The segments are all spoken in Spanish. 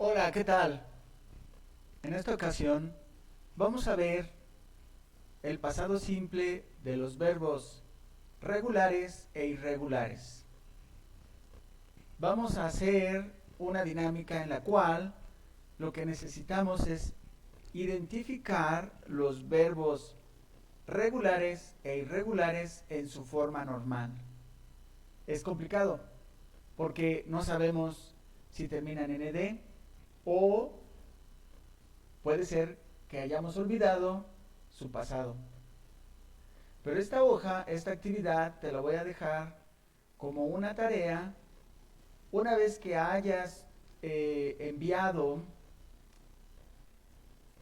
Hola, ¿qué tal? En esta ocasión vamos a ver el pasado simple de los verbos regulares e irregulares. Vamos a hacer una dinámica en la cual lo que necesitamos es identificar los verbos regulares e irregulares en su forma normal. Es complicado porque no sabemos si terminan en ed o puede ser que hayamos olvidado su pasado. Pero esta hoja, esta actividad, te la voy a dejar como una tarea una vez que hayas enviado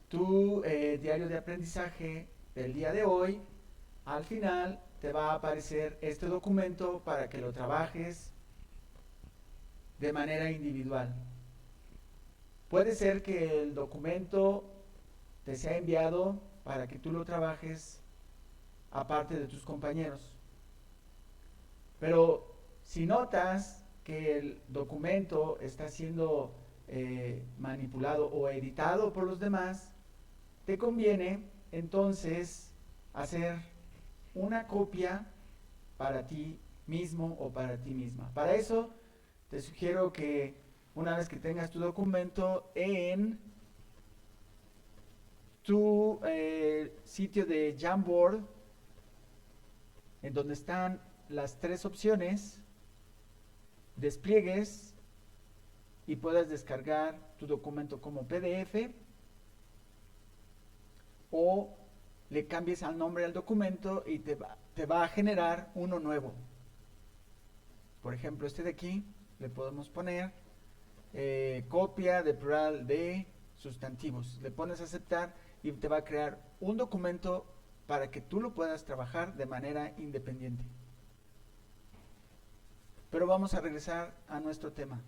tu diario de aprendizaje del día de hoy. Al final te va a aparecer este documento para que lo trabajes de manera individual. Puede ser que el documento te sea enviado para que tú lo trabajes aparte de tus compañeros. Pero si notas que el documento está siendo manipulado o editado por los demás, te conviene entonces hacer una copia para ti mismo o para ti misma. Para eso te sugiero que una vez que tengas tu documento en tu sitio de Jamboard, en donde están las tres opciones, despliegues y puedas descargar tu documento como PDF o le cambies al nombre al documento y te va a generar uno nuevo. Por ejemplo, este de aquí le podemos poner copia de plural de sustantivos. Le pones a aceptar y te va a crear un documento para que tú lo puedas trabajar de manera independiente. Pero vamos a regresar a nuestro tema.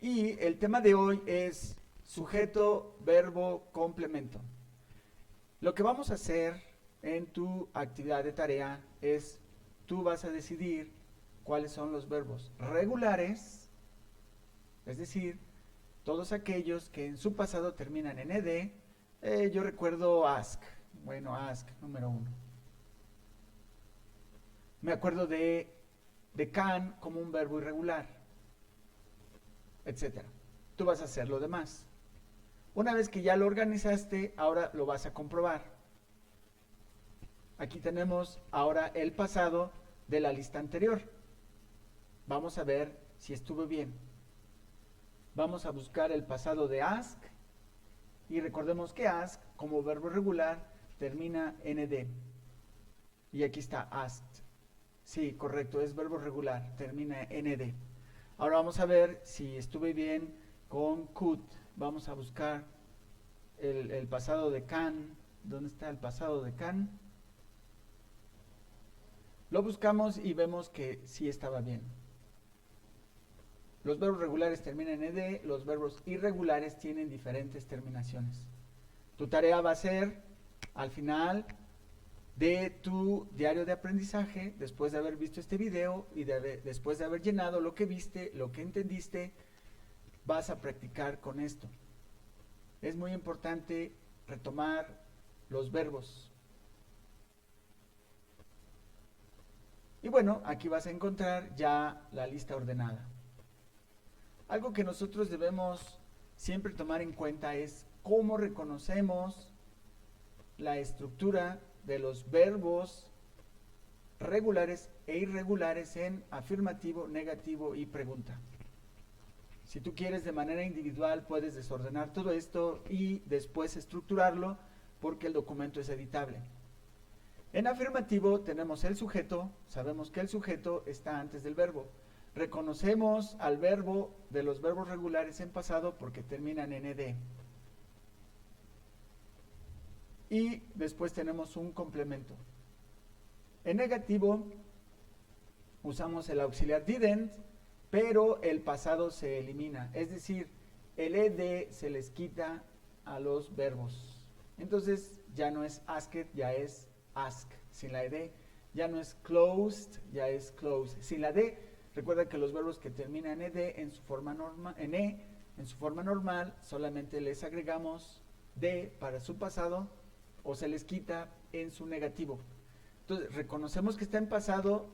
Y el tema de hoy es sujeto, verbo, complemento. Lo que vamos a hacer en tu actividad de tarea es, tú vas a decidir cuáles son los verbos regulares, es decir, todos aquellos que en su pasado terminan en ed. Yo recuerdo ask, bueno, ask número 1. Me acuerdo de can como un verbo irregular, etcétera. Tú vas a hacer lo demás. Una vez que ya lo organizaste, ahora lo vas a comprobar. Aquí tenemos ahora el pasado de la lista anterior. Vamos a ver si estuvo bien. Vamos a buscar el pasado de ask y recordemos que ask como verbo regular termina en ed. Y aquí está asked. Sí, correcto, es verbo regular, termina en ed. Ahora vamos a ver si estuve bien con could. Vamos a buscar el pasado de can. ¿Dónde está el pasado de can? Lo buscamos y vemos que sí estaba bien. Los verbos regulares terminan en ed, los verbos irregulares tienen diferentes terminaciones. Tu tarea va a ser, al final de tu diario de aprendizaje, después de haber visto este video y después de haber llenado lo que viste, lo que entendiste, vas a practicar con esto. Es muy importante retomar los verbos. Y bueno, aquí vas a encontrar ya la lista ordenada. Algo que nosotros debemos siempre tomar en cuenta es cómo reconocemos la estructura de los verbos regulares e irregulares en afirmativo, negativo y pregunta. Si tú quieres de manera individual puedes desordenar todo esto y después estructurarlo porque el documento es editable. En afirmativo tenemos el sujeto, sabemos que el sujeto está antes del verbo. Reconocemos al verbo de los verbos regulares en pasado porque terminan en ed. Y después tenemos un complemento. En negativo usamos el auxiliar didn't, pero el pasado se elimina. Es decir, el ed se les quita a los verbos. Entonces ya no es asked, ya es ask, sin la ed Ya no es closed, ya es close. Sin la D, recuerda que los verbos que terminan en ED en su forma normal, en su forma normal, solamente les agregamos D para su pasado o se les quita en su negativo. Entonces, reconocemos que está en pasado,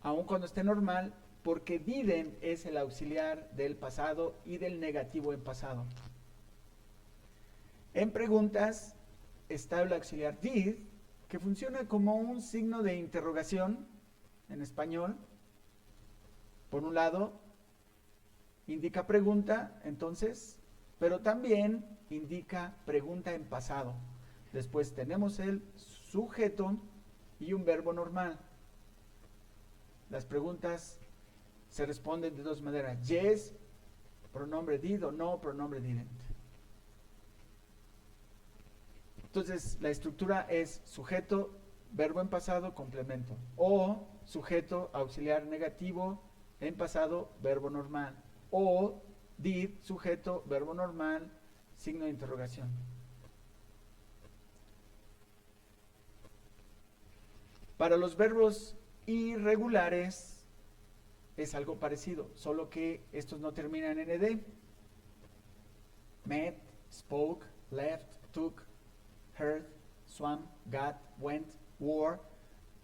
aun cuando esté normal, porque didn't es el auxiliar del pasado y del negativo en pasado. En preguntas está el auxiliar did, que funciona como un signo de interrogación en español. Por un lado, indica pregunta, entonces, pero también indica pregunta en pasado. Después tenemos el sujeto y un verbo normal. Las preguntas se responden de dos maneras: yes, pronombre did, o no, pronombre didn't. Entonces, la estructura es sujeto, verbo en pasado, complemento. O sujeto, auxiliar negativo, en pasado, verbo normal. O did, sujeto, verbo normal, signo de interrogación. Para los verbos irregulares es algo parecido, solo que estos no terminan en ed. Met, spoke, left, took, heard, swam, got, went, wore.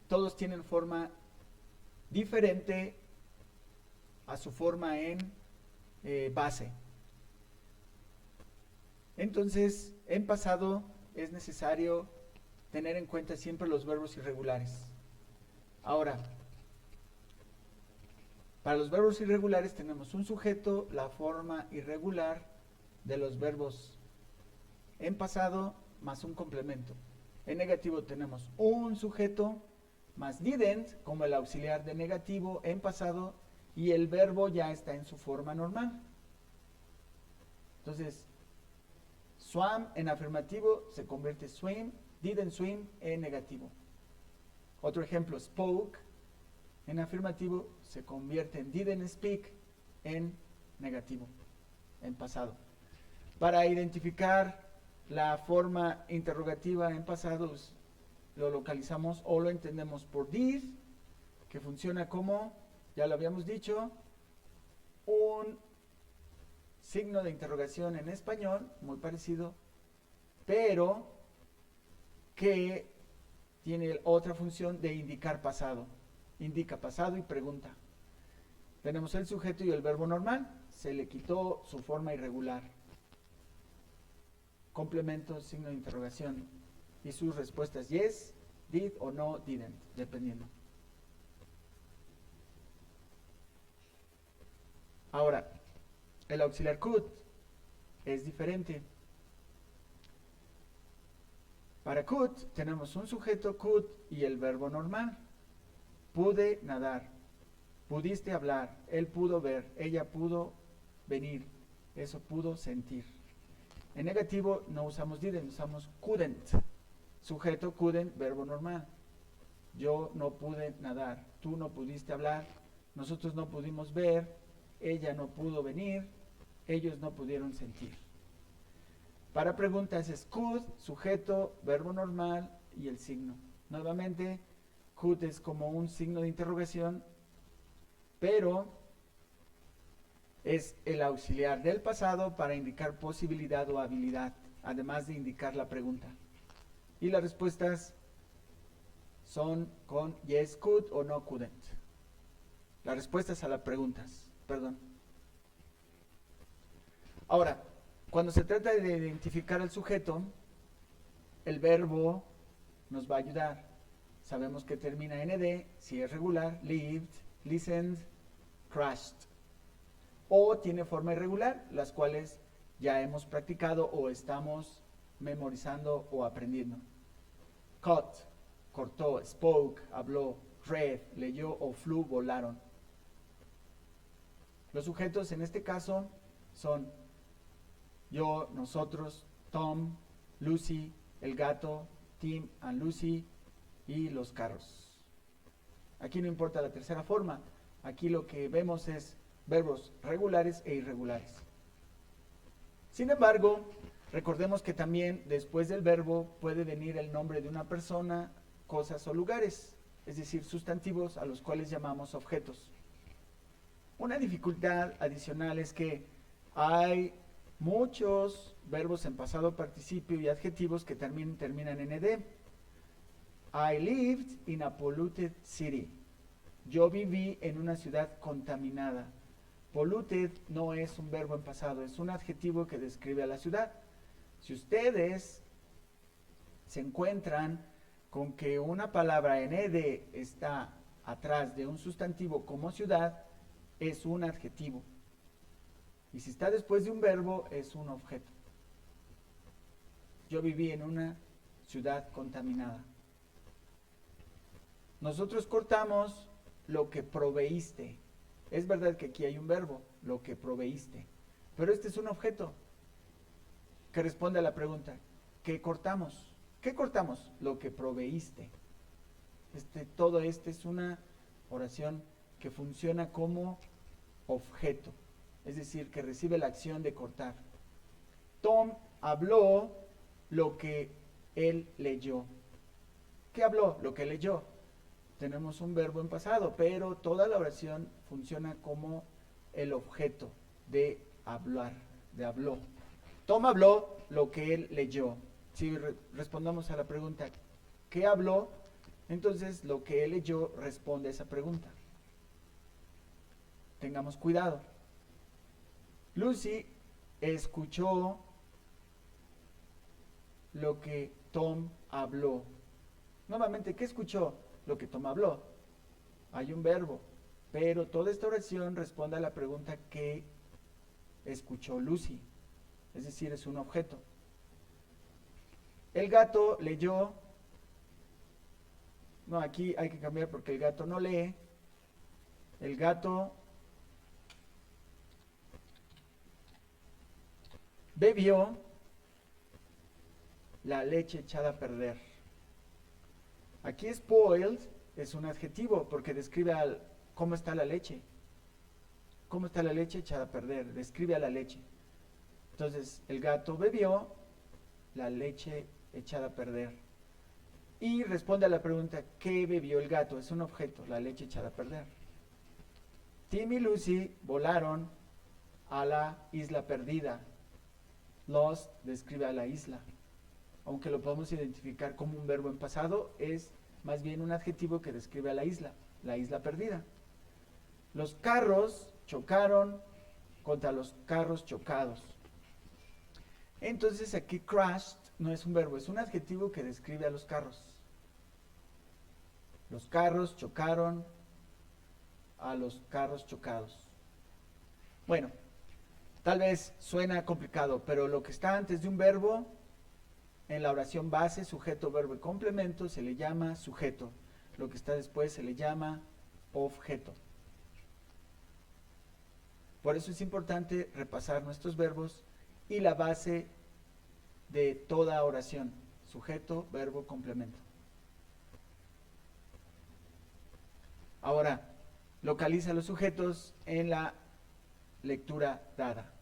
Todos tienen forma diferente a su forma en base. Entonces, en pasado es necesario tener en cuenta siempre los verbos irregulares. Ahora, para los verbos irregulares tenemos un sujeto, la forma irregular de los verbos en pasado, más un complemento. En negativo tenemos un sujeto más didn't como el auxiliar de negativo en pasado, y el verbo ya está en su forma normal. Entonces, swam en afirmativo se convierte swim, didn't swim en negativo. Otro ejemplo, spoke en afirmativo se convierte en didn't speak en negativo, en pasado. Para identificar la forma interrogativa en pasados lo localizamos o lo entendemos por did, que funciona como, ya lo habíamos dicho, un signo de interrogación en español, muy parecido, pero que tiene otra función de indicar pasado. Indica pasado y pregunta. Tenemos el sujeto y el verbo normal, se le quitó su forma irregular. Complemento, signo de interrogación. Y sus respuestas yes, did o no, didn't, dependiendo. Ahora, el auxiliar could es diferente. Para could tenemos un sujeto could y el verbo normal. Pude nadar, pudiste hablar, él pudo ver, ella pudo venir, eso pudo sentir. En negativo no usamos didn't, usamos couldn't. Sujeto couldn't, verbo normal. Yo no pude nadar, tú no pudiste hablar, nosotros no pudimos ver, ella no pudo venir, ellos no pudieron sentir. Para preguntas es could, sujeto, verbo normal y el signo. Nuevamente, could es como un signo de interrogación, pero es el auxiliar del pasado para indicar posibilidad o habilidad, además de indicar la pregunta. Y las respuestas son con yes, could o no, couldn't. Las respuestas a las preguntas, perdón. Ahora, cuando se trata de identificar al sujeto, el verbo nos va a ayudar. Sabemos que termina en ed, si es regular, lived, listened, crashed. O tiene forma irregular, las cuales ya hemos practicado o estamos memorizando o aprendiendo. Cut, cortó, spoke, habló, read, leyó o flew, volaron. Los sujetos en este caso son yo, nosotros, Tom, Lucy, el gato, Tim and Lucy y los carros. Aquí no importa la tercera forma, aquí lo que vemos es verbos regulares e irregulares. Sin embargo, Recordemos que también después del verbo puede venir el nombre de una persona, cosas o lugares, es decir, sustantivos a los cuales llamamos objetos. Una dificultad adicional es que hay muchos verbos en pasado participio y adjetivos que también terminan en ed. I lived in a polluted city. Yo viví en una ciudad contaminada. Polluted no es un verbo en pasado, es un adjetivo que describe a la ciudad. Si ustedes se encuentran con que una palabra en ed está atrás de un sustantivo como ciudad, es un adjetivo. Y si está después de un verbo, es un objeto. Yo viví en una ciudad contaminada. Nosotros cortamos lo que proveíste. Es verdad que aquí hay un verbo, lo que proveíste. Pero este es un objeto que responde a la pregunta, ¿qué cortamos? ¿Qué cortamos? Lo que proveíste. Todo este es una oración que funciona como objeto, es decir, que recibe la acción de cortar. Tom habló lo que él leyó. ¿Qué habló? Lo que leyó. Tenemos un verbo en pasado, pero toda la oración funciona como el objeto de hablar, de habló. Tom habló lo que él leyó. Si respondamos a la pregunta, ¿qué habló? Entonces lo que él leyó responde a esa pregunta. Tengamos cuidado. Lucy escuchó lo que Tom habló. Nuevamente, ¿qué escuchó? Lo que Tom habló. Hay un verbo, pero toda esta oración responde a la pregunta ¿qué escuchó Lucy? Es decir, es un objeto. El gato leyó. No, aquí hay que cambiar porque el gato no lee. El gato bebió la leche echada a perder. Aquí spoiled es un adjetivo porque describe cómo está la leche. ¿Cómo está la leche echada a perder? Describe a la leche. Entonces, el gato bebió la leche echada a perder. Y responde a la pregunta, ¿qué bebió el gato? Es un objeto, la leche echada a perder. Tim y Lucy volaron a la isla perdida. Lost describe a la isla. Aunque lo podemos identificar como un verbo en pasado, es más bien un adjetivo que describe a la isla perdida. Los carros chocaron contra los carros chocados. Entonces aquí crashed no es un verbo, es un adjetivo que describe a los carros. Los carros chocaron a los carros chocados. Bueno, tal vez suena complicado, pero lo que está antes de un verbo en la oración base, sujeto, verbo y complemento, se le llama sujeto. Lo que está después se le llama objeto. Por eso es importante repasar nuestros verbos y la base de toda oración, sujeto, verbo, complemento. Ahora, localiza los sujetos en la lectura dada.